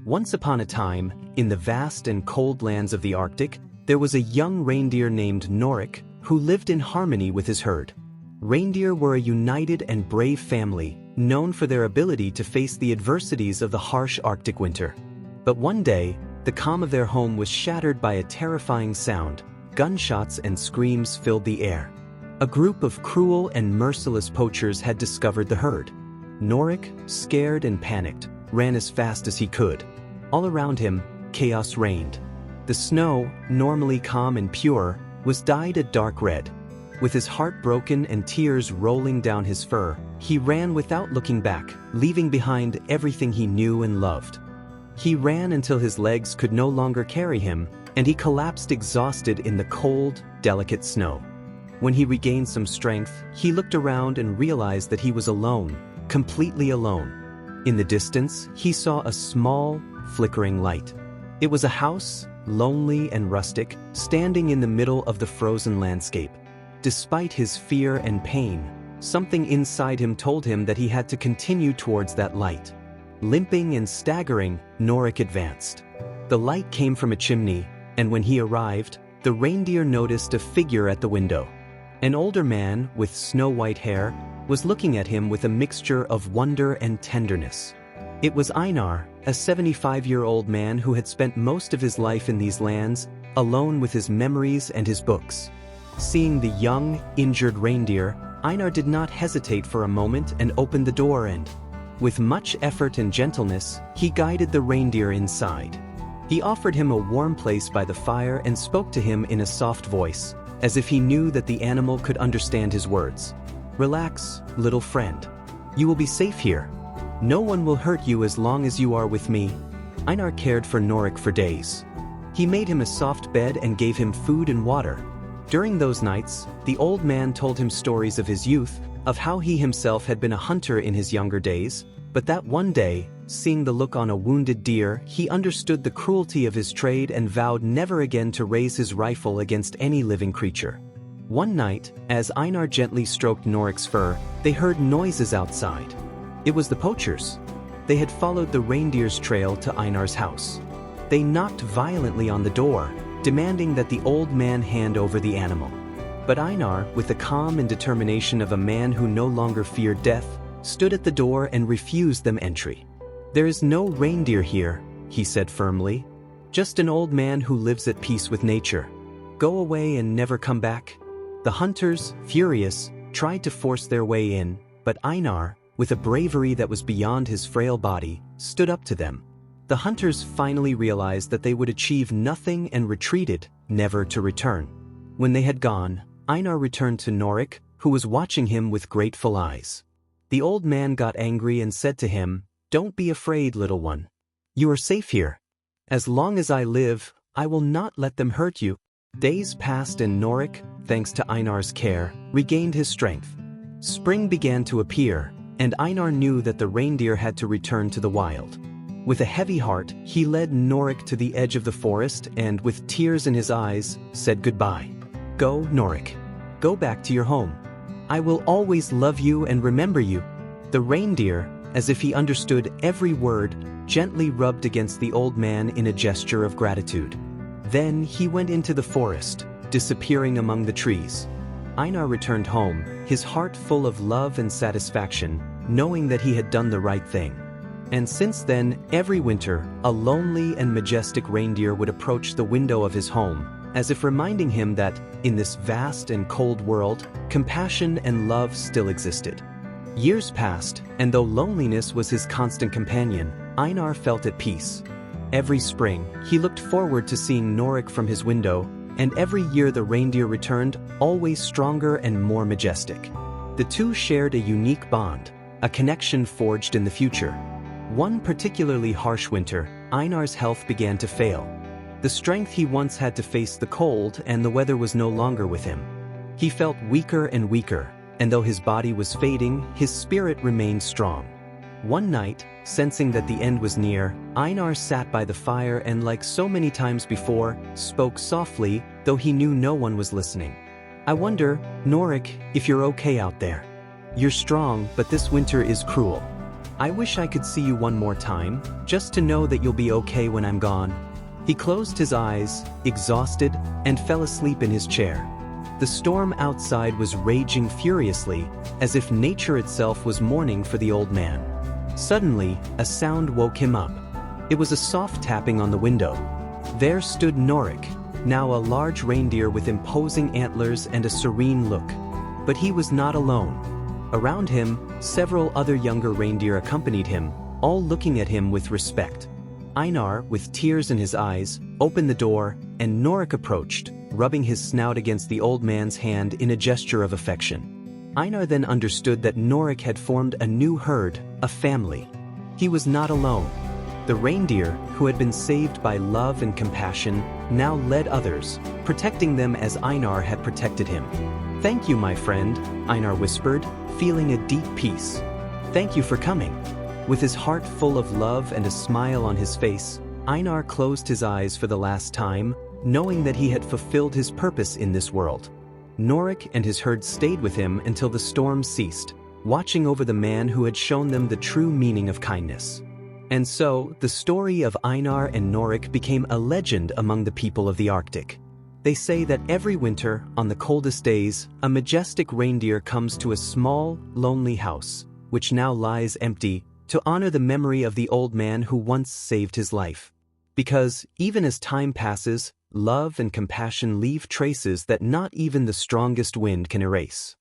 Once upon a time, in the vast and cold lands of the Arctic, there was a young reindeer named Norik who lived in harmony with his herd. Reindeer were a united and brave family, known for their ability to face the adversities of the harsh Arctic winter. But one day, the calm of their home was shattered by a terrifying sound. Gunshots and screams filled the air. A group of cruel and merciless poachers had discovered the herd. Norik, scared and panicked, ran as fast as he could. All around him, chaos reigned. The snow, normally calm and pure, was dyed a dark red. With his heart broken and tears rolling down his fur, he ran without looking back, leaving behind everything he knew and loved. He ran until his legs could no longer carry him, and he collapsed exhausted in the cold, delicate snow. When he regained some strength, he looked around and realized that he was alone, completely alone. In the distance, he saw a small, flickering light. It was a house, lonely and rustic, standing in the middle of the frozen landscape. Despite his fear and pain, something inside him told him that he had to continue towards that light. Limping and staggering, Norik advanced. The light came from a chimney, and when he arrived, the reindeer noticed a figure at the window. An older man with snow-white hair was looking at him with a mixture of wonder and tenderness. It was Einar, a 75-year-old man who had spent most of his life in these lands, alone with his memories and his books. Seeing the young, injured reindeer, Einar did not hesitate for a moment and opened the door and, with much effort and gentleness, he guided the reindeer inside. He offered him a warm place by the fire and spoke to him in a soft voice, as if he knew that the animal could understand his words. "Relax, little friend. You will be safe here. No one will hurt you as long as you are with me." Einar cared for Norik for days. He made him a soft bed and gave him food and water. During those nights, the old man told him stories of his youth, of how he himself had been a hunter in his younger days, but that one day, seeing the look on a wounded deer, he understood the cruelty of his trade and vowed never again to raise his rifle against any living creature. One night, as Einar gently stroked Norik's fur, they heard noises outside. It was the poachers. They had followed the reindeer's trail to Einar's house. They knocked violently on the door, demanding that the old man hand over the animal. But Einar, with the calm and determination of a man who no longer feared death, stood at the door and refused them entry. "There is no reindeer here," he said firmly. "Just an old man who lives at peace with nature. Go away and never come back." The hunters, furious, tried to force their way in, but Einar, with a bravery that was beyond his frail body, stood up to them. The hunters finally realized that they would achieve nothing and retreated, never to return. When they had gone, Einar returned to Norik, who was watching him with grateful eyes. The old man got angry and said to him, "Don't be afraid, little one. You are safe here. As long as I live, I will not let them hurt you." Days passed and Norik, thanks to Einar's care, regained his strength. Spring began to appear, and Einar knew that the reindeer had to return to the wild. With a heavy heart, he led Norik to the edge of the forest and, with tears in his eyes, said goodbye. "Go, Norik. Go back to your home. I will always love you and remember you." The reindeer, as if he understood every word, gently rubbed against the old man in a gesture of gratitude. Then he went into the forest, disappearing among the trees. Einar returned home, his heart full of love and satisfaction, knowing that he had done the right thing. And since then, every winter, a lonely and majestic reindeer would approach the window of his home, as if reminding him that, in this vast and cold world, compassion and love still existed. Years passed, and though loneliness was his constant companion, Einar felt at peace. Every spring, he looked forward to seeing Norik from his window, and every year the reindeer returned, always stronger and more majestic. The two shared a unique bond, a connection forged in the future. One particularly harsh winter, Einar's health began to fail. The strength he once had to face the cold and the weather was no longer with him. He felt weaker and weaker, and though his body was fading, his spirit remained strong. One night, sensing that the end was near, Einar sat by the fire and, like so many times before, spoke softly, though he knew no one was listening. "I wonder, Norik, if you're okay out there. You're strong, but this winter is cruel. I wish I could see you one more time, just to know that you'll be okay when I'm gone." He closed his eyes, exhausted, and fell asleep in his chair. The storm outside was raging furiously, as if nature itself was mourning for the old man. Suddenly, a sound woke him up. It was a soft tapping on the window. There stood Norik, now a large reindeer with imposing antlers and a serene look. But he was not alone. Around him, several other younger reindeer accompanied him, all looking at him with respect. Einar, with tears in his eyes, opened the door, and Norik approached, rubbing his snout against the old man's hand in a gesture of affection. Einar then understood that Norik had formed a new herd, a family. He was not alone. The reindeer, who had been saved by love and compassion, now led others, protecting them as Einar had protected him. "Thank you, my friend," Einar whispered, feeling a deep peace. "Thank you for coming." With his heart full of love and a smile on his face, Einar closed his eyes for the last time, knowing that he had fulfilled his purpose in this world. Norik and his herd stayed with him until the storm ceased, watching over the man who had shown them the true meaning of kindness. And so, the story of Einar and Norik became a legend among the people of the Arctic. They say that every winter, on the coldest days, a majestic reindeer comes to a small, lonely house, which now lies empty, to honor the memory of the old man who once saved his life. Because, even as time passes, love and compassion leave traces that not even the strongest wind can erase.